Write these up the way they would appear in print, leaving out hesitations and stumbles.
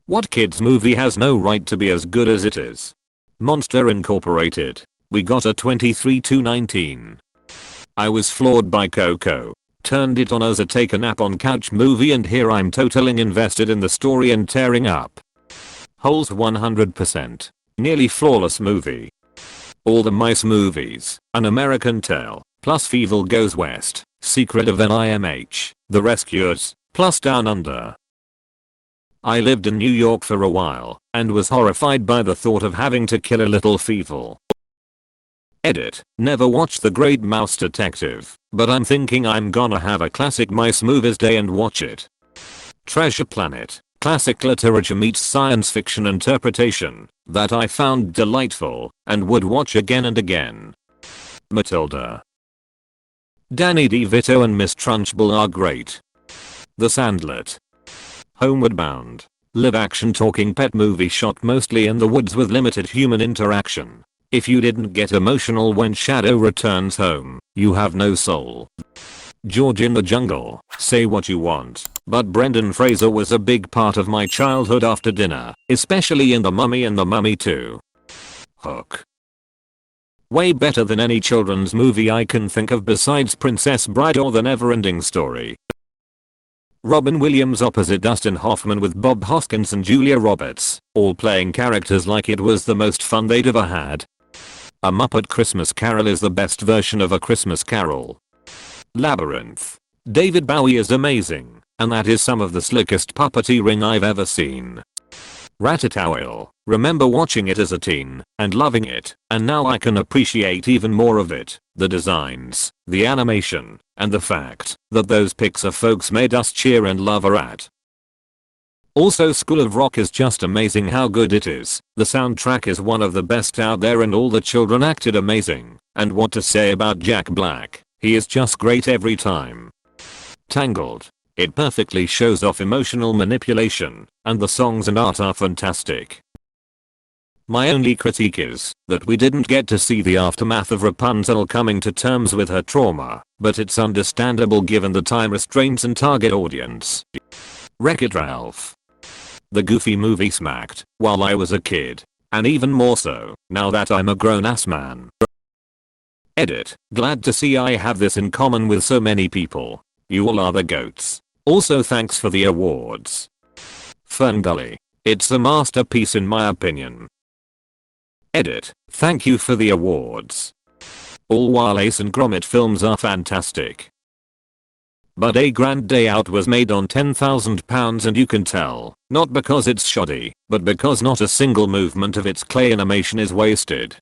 What kids movie has no right to be as good as it is? Monster Incorporated. We got a 23/2/19. I was floored by Coco. Turned it on as a take a nap on couch movie and here I'm totally invested in the story and tearing up holes 100%. Nearly flawless movie. All the mice movies, An American Tale, plus Fievel Goes West, Secret of NIMH, The Rescuers, plus Down Under. I lived in New York for a while and was horrified by the thought of having to kill a little Fievel. Edit. Never watched The Great Mouse Detective, but I'm thinking I'm gonna have a classic mice movies day and watch it. Treasure Planet. Classic literature meets science fiction interpretation that I found delightful and would watch again and again. Matilda. Danny DeVito and Miss Trunchbull are great. The Sandlot. Homeward Bound. Live action talking pet movie shot mostly in the woods with limited human interaction. If you didn't get emotional when Shadow returns home, you have no soul. George in the Jungle. Say what you want, but Brendan Fraser was a big part of my childhood after dinner, especially in The Mummy and The Mummy 2. Hook. Way better than any children's movie I can think of besides Princess Bride or The Neverending Story. Robin Williams opposite Dustin Hoffman with Bob Hoskins and Julia Roberts, all playing characters like it was the most fun they'd ever had. A Muppet Christmas Carol is the best version of A Christmas Carol. Labyrinth. David Bowie is amazing, and that is some of the slickest puppeteering I've ever seen. Ratatouille. Remember watching it as a teen and loving it, and now I can appreciate even more of it. The designs, the animation, and the fact that those Pixar folks made us cheer and love a rat. Also School of Rock is just amazing how good it is. The soundtrack is one of the best out there and all the children acted amazing. And what to say about Jack Black, he is just great every time. Tangled. It perfectly shows off emotional manipulation, and the songs and art are fantastic. My only critique is that we didn't get to see the aftermath of Rapunzel coming to terms with her trauma, but it's understandable given the time restraints and target audience. Wreck-It Ralph. The Goofy movie smacked while I was a kid, and even more so now that I'm a grown-ass man. Edit. Glad to see I have this in common with so many people. You all are the goats. Also thanks for the awards. Ferngully. It's a masterpiece in my opinion. Edit. Thank you for the awards. All Wallace and Gromit films are fantastic. But A Grand Day Out was made on £10,000 and you can tell, not because it's shoddy, but because not a single movement of its clay animation is wasted.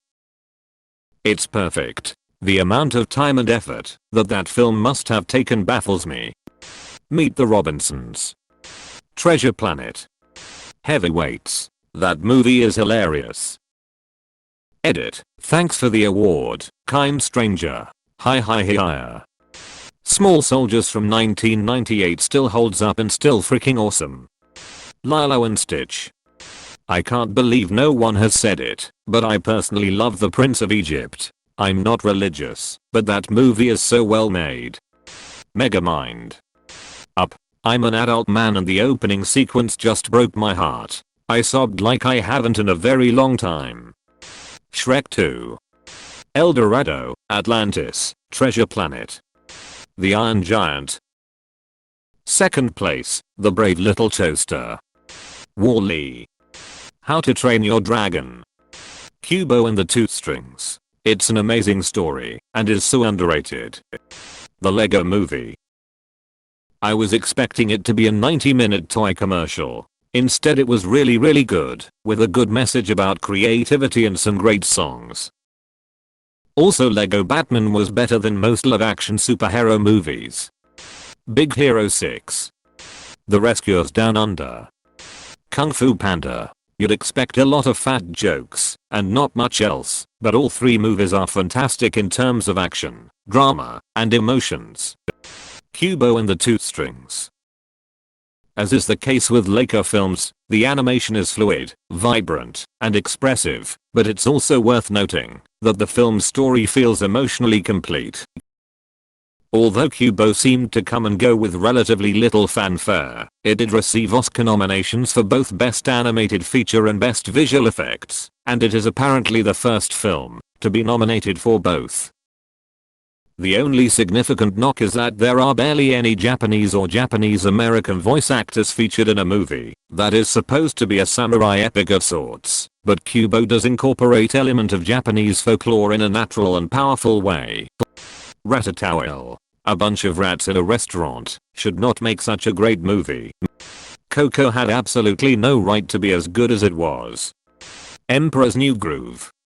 It's perfect. The amount of time and effort that film must have taken baffles me. Meet the Robinsons. Treasure Planet. Heavyweights. That movie is hilarious. Edit. Thanks for the award, kind stranger. Hi. Small Soldiers from 1998 still holds up and still freaking awesome. Lilo and Stitch. I can't believe no one has said it, but I personally love The Prince of Egypt. I'm not religious, but that movie is so well made. Megamind. Up. I'm an adult man and the opening sequence just broke my heart. I sobbed like I haven't in a very long time. Shrek 2. El Dorado, Atlantis, Treasure Planet. The Iron Giant. Second place, The Brave Little Toaster. Wall-E. How to Train Your Dragon. Kubo and the Two Strings. It's an amazing story and is so underrated. The Lego Movie. I was expecting it to be a 90-minute toy commercial. Instead it was really good, with a good message about creativity and some great songs. Also Lego Batman was better than most live-action superhero movies. Big Hero 6. The Rescuers Down Under. Kung Fu Panda. You'd expect a lot of fat jokes and not much else, but all three movies are fantastic in terms of action, drama, and emotions. Kubo and the Two Strings. As is the case with Laika films, the animation is fluid, vibrant, and expressive, but it's also worth noting that the film's story feels emotionally complete. Although Kubo seemed to come and go with relatively little fanfare, it did receive Oscar nominations for both Best Animated Feature and Best Visual Effects, and it is apparently the first film to be nominated for both. The only significant knock is that there are barely any Japanese or Japanese American voice actors featured in a movie that is supposed to be a samurai epic of sorts, but Kubo does incorporate element of Japanese folklore in a natural and powerful way. Ratatouille. A bunch of rats in a restaurant should not make such a great movie. Coco had absolutely no right to be as good as it was. Emperor's New Groove.